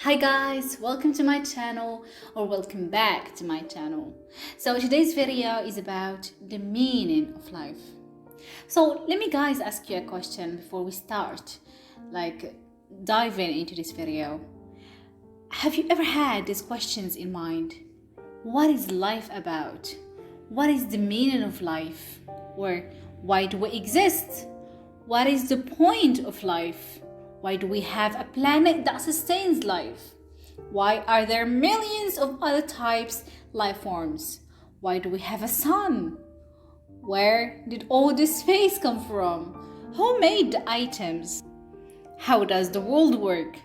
Hi guys, welcome to my channel or welcome back to my channel. So today's video is about the meaning of life. So let me guys ask you a question before we start diving into this video. Have you ever had these questions in mind? What is life about? What is the meaning of life? Or why do we exist? What is the point of life? Why do we have a planet that sustains life? Why are there millions of other types life forms? Why do we have a sun? Where did all this space come from? Who made the items? How does the world work?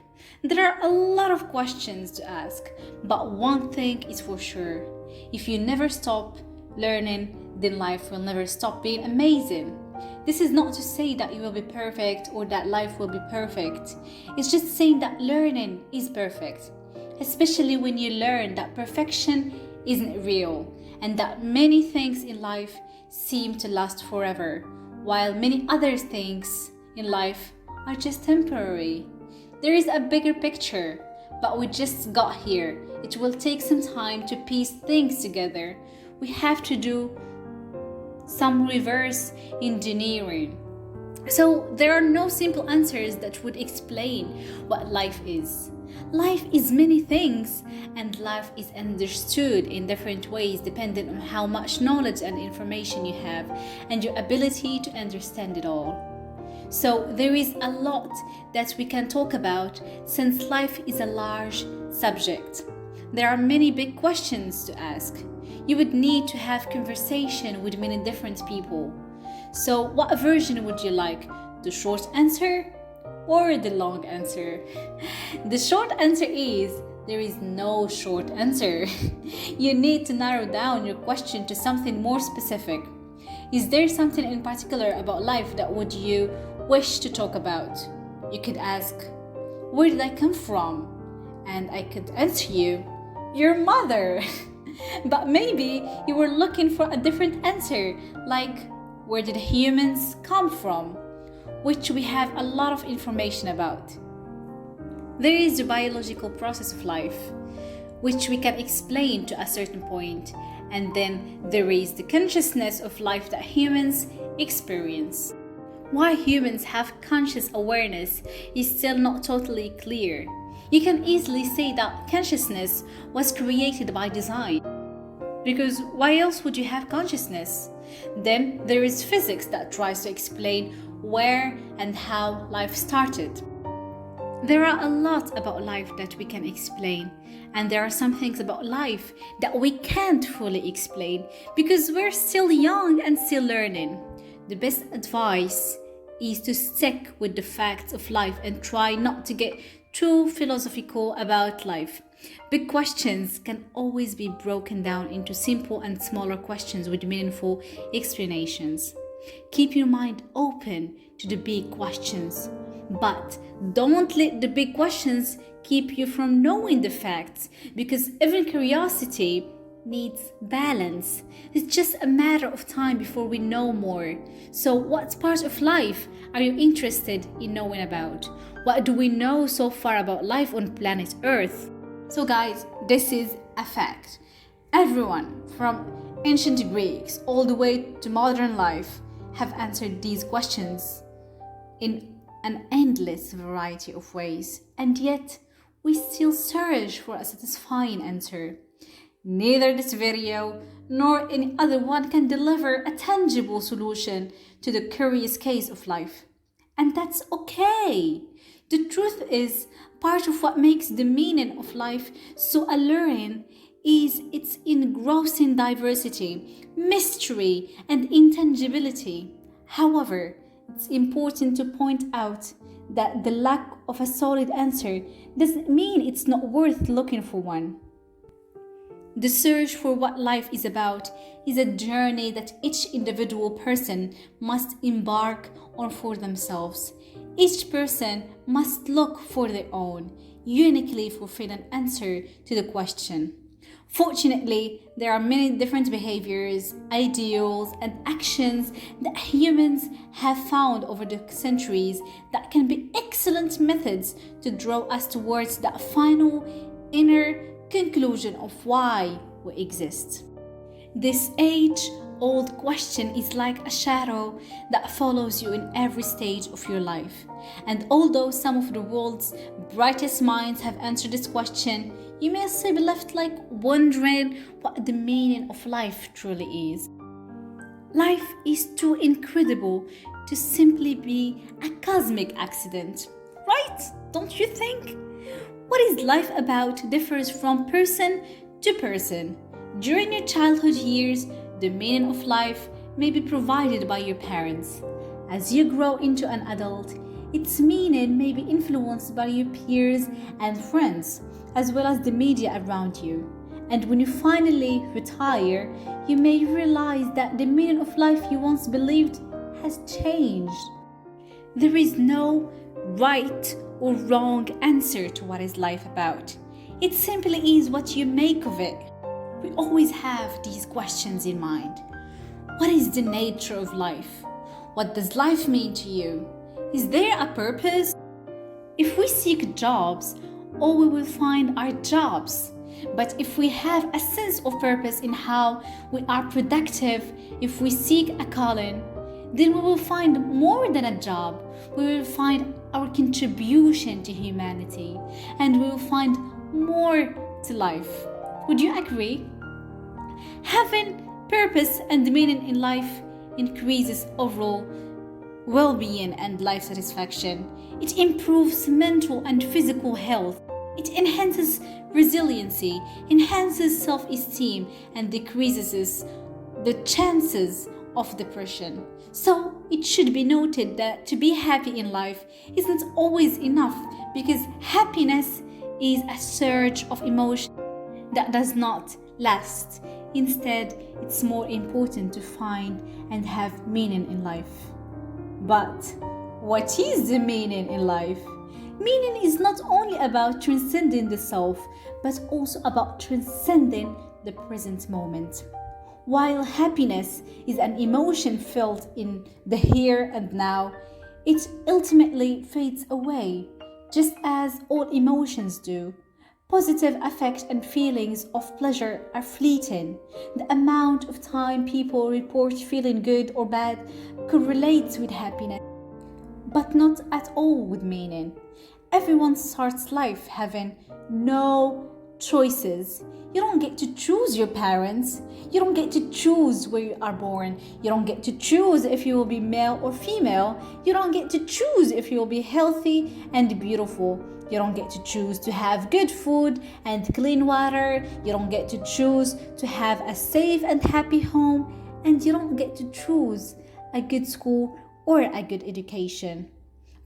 There are a lot of questions to ask, but one thing is for sure. If you never stop learning, then life will never stop being amazing. This is not to say that you will be perfect or that life will be perfect. It's just saying that learning is perfect, especially when you learn that perfection isn't real and that many things in life seem to last forever, while many other things in life are just temporary. There is a bigger picture, but we just got here. It will take some time to piece things together. We have to do some reverse engineering. So there are no simple answers that would explain what life is. Life is many things, and life is understood in different ways depending on how much knowledge and information you have and your ability to understand it all. So there is a lot that we can talk about since life is a large subject. There are many big questions to ask. You would need to have conversation with many different people. So what version would you like? The short answer or the long answer? The short answer is there is no short answer. You need to narrow down your question to something more specific. Is there something in particular about life that would you wish to talk about? You could ask, where did I come from? And I could answer you, your mother. But maybe you were looking for a different answer, like where did humans come from, which we have a lot of information about. There is the biological process of life, which we can explain to a certain point, and then there is the consciousness of life that humans experience. Why humans have conscious awareness is still not totally clear. You can easily say that consciousness was created by design. Because why else would you have consciousness? Then there is physics that tries to explain where and how life started. There are a lot about life that we can explain, and there are some things about life that we can't fully explain because we're still young and still learning. The best advice is to stick with the facts of life and try not to get too philosophical about life. Big questions can always be broken down into simple and smaller questions with meaningful explanations. Keep your mind open to the big questions, but don't let the big questions keep you from knowing the facts, because even curiosity needs balance. It's just a matter of time before we know more. So what part of life are you interested in knowing about? What do we know so far about life on planet Earth? So guys, this is a fact. Everyone from ancient Greeks all the way to modern life have answered these questions in an endless variety of ways, and yet we still search for a satisfying answer. Neither this video nor any other one can deliver a tangible solution to the curious case of life. And that's okay. The truth is, part of what makes the meaning of life so alluring is its engrossing diversity, mystery, and intangibility. However, it's important to point out that the lack of a solid answer doesn't mean it's not worth looking for one. The search for what life is about is a journey that each individual person must embark on for themselves. Each person must look for their own, uniquely fulfilling answer to the question. Fortunately, there are many different behaviors, ideals, and actions that humans have found over the centuries that can be excellent methods to draw us towards that final inner conclusion of why we exist. This age-old question is like a shadow that follows you in every stage of your life. And although some of the world's brightest minds have answered this question, you may still be left wondering what the meaning of life truly is. Life is too incredible to simply be a cosmic accident, right? Don't you think? What is life about differs from person to person. During your childhood years, the meaning of life may be provided by your parents. As you grow into an adult, its meaning may be influenced by your peers and friends, as well as the media around you. And when you finally retire, you may realize that the meaning of life you once believed has changed. There is no right or wrong answer to what is life about. It simply is what you make of it. We always have these questions in mind. What is the nature of life? What does life mean to you? Is there a purpose? If we seek jobs, all we will find are jobs. But if we have a sense of purpose in how we are productive, if we seek a calling, then we will find more than a job. We will find our contribution to humanity, and we will find more to life. Would you agree? Having purpose and meaning in life increases overall well-being and life satisfaction. It improves mental and physical health. It enhances resiliency, enhances self-esteem, and decreases the chances of depression. So it should be noted that to be happy in life isn't always enough, because happiness is a surge of emotion that does not last. Instead, it's more important to find and have meaning in life. But what is the meaning in life? Meaning is not only about transcending the self, but also about transcending the present moment. While happiness is an emotion felt in the here and now, it ultimately fades away, just as all emotions do. Positive affect and feelings of pleasure are fleeting. The amount of time people report feeling good or bad correlates with happiness, but not at all with meaning. Everyone starts life having no choices. You don't get to choose your parents. You don't get to choose where you are born. You don't get to choose if you will be male or female. You don't get to choose if you will be healthy and beautiful. You don't get to choose to have good food and clean water. You don't get to choose to have a safe and happy home. And you don't get to choose a good school or a good education.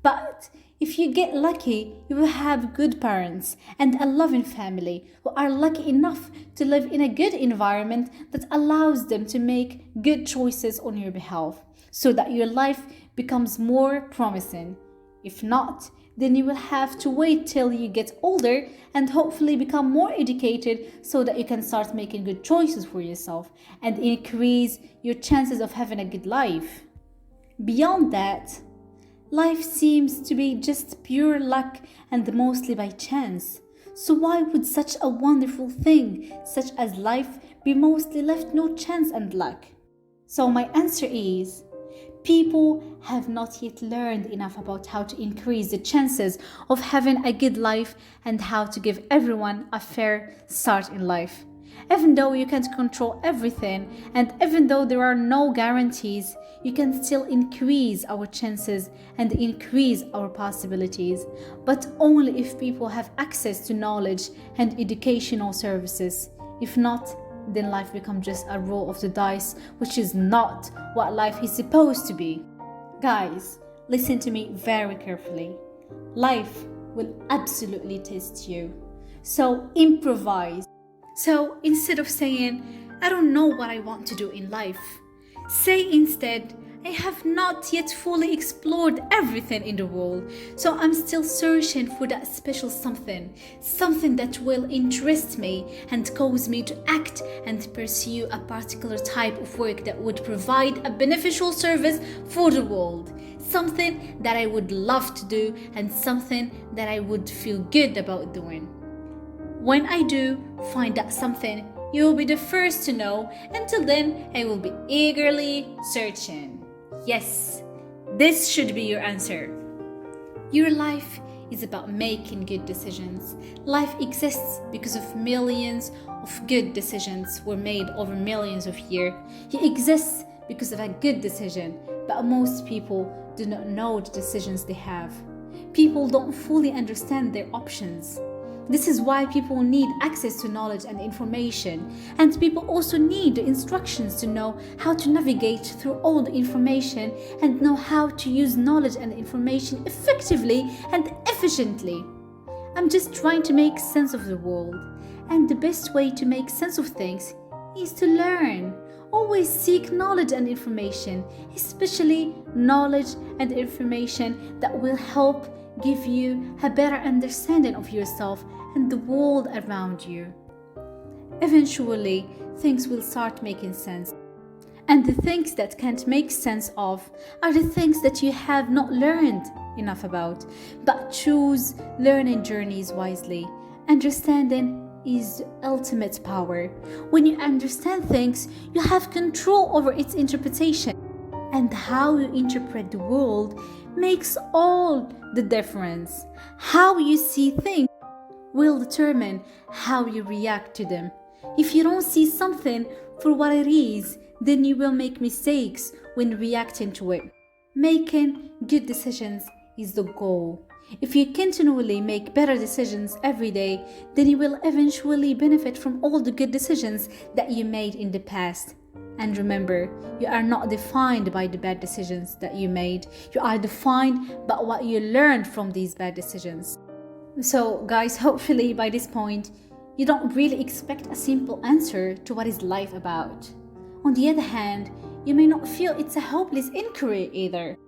But if you get lucky, you will have good parents and a loving family who are lucky enough to live in a good environment that allows them to make good choices on your behalf, so that your life becomes more promising. If not, then you will have to wait till you get older and hopefully become more educated so that you can start making good choices for yourself and increase your chances of having a good life. Beyond that, life seems to be just pure luck and mostly by chance. So why would such a wonderful thing, such as life, be mostly left no chance and luck? So my answer is, people have not yet learned enough about how to increase the chances of having a good life and how to give everyone a fair start in life. Even though you can't control everything, and even though there are no guarantees, you can still increase our chances and increase our possibilities, but only if people have access to knowledge and educational services. If not, then life becomes just a roll of the dice, which is not what life is supposed to be. Guys, listen to me very carefully. Life will absolutely test you. So improvise. So instead of saying, I don't know what I want to do in life, say instead, I have not yet fully explored everything in the world, so I'm still searching for that special something, something that will interest me and cause me to act and pursue a particular type of work that would provide a beneficial service for the world, something that I would love to do and something that I would feel good about doing. When I do find that something, you will be the first to know. Until then, I will be eagerly searching. Yes, this should be your answer. Your life is about making good decisions. Life exists because of millions of good decisions were made over millions of years. It exists because of a good decision, but most people do not know the decisions they have. People don't fully understand their options. This is why people need access to knowledge and information, and people also need the instructions to know how to navigate through all the information and know how to use knowledge and information effectively and efficiently. I'm just trying to make sense of the world, and the best way to make sense of things is to learn. Always seek knowledge and information, especially knowledge and information that will help give you a better understanding of yourself and the world around you. Eventually, things will start making sense. And the things that can't make sense of are the things that you have not learned enough about. But choose learning journeys wisely. Understanding is the ultimate power. When you understand things, you have control over its interpretation. And how you interpret the world makes all the difference. How you see things will determine how you react to them. If you don't see something for what it is, then you will make mistakes when reacting to it. Making good decisions is the goal. If you continually make better decisions every day, then you will eventually benefit from all the good decisions that you made in the past. And remember, you are not defined by the bad decisions that you made. You are defined by what you learned from these bad decisions. So, guys, hopefully by this point, you don't really expect a simple answer to what is life about. On the other hand, you may not feel it's a hopeless inquiry either.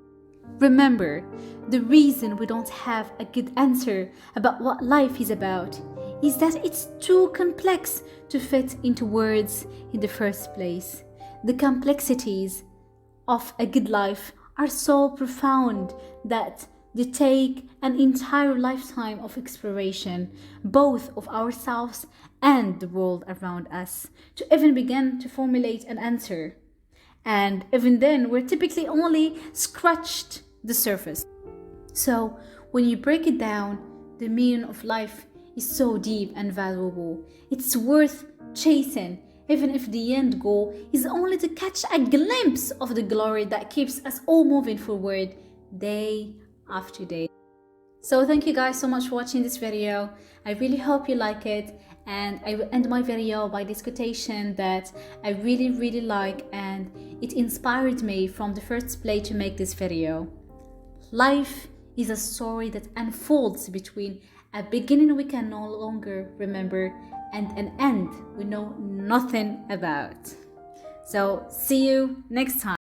Remember, the reason we don't have a good answer about what life is about is that it's too complex to fit into words in the first place. The complexities of a good life are so profound that they take an entire lifetime of exploration, both of ourselves and the world around us, to even begin to formulate an answer. And even then, we're typically only scratched the surface. So, when you break it down, the meaning of life is so deep and valuable. It's worth chasing, even if the end goal is only to catch a glimpse of the glory that keeps us all moving forward day after day. So thank you guys so much for watching this video. I really hope you like it, and I will end my video by this quotation that I really like, and it inspired me from the first play to make this video. Life is a story that unfolds between a beginning we can no longer remember and an end we know nothing about. So see you next time.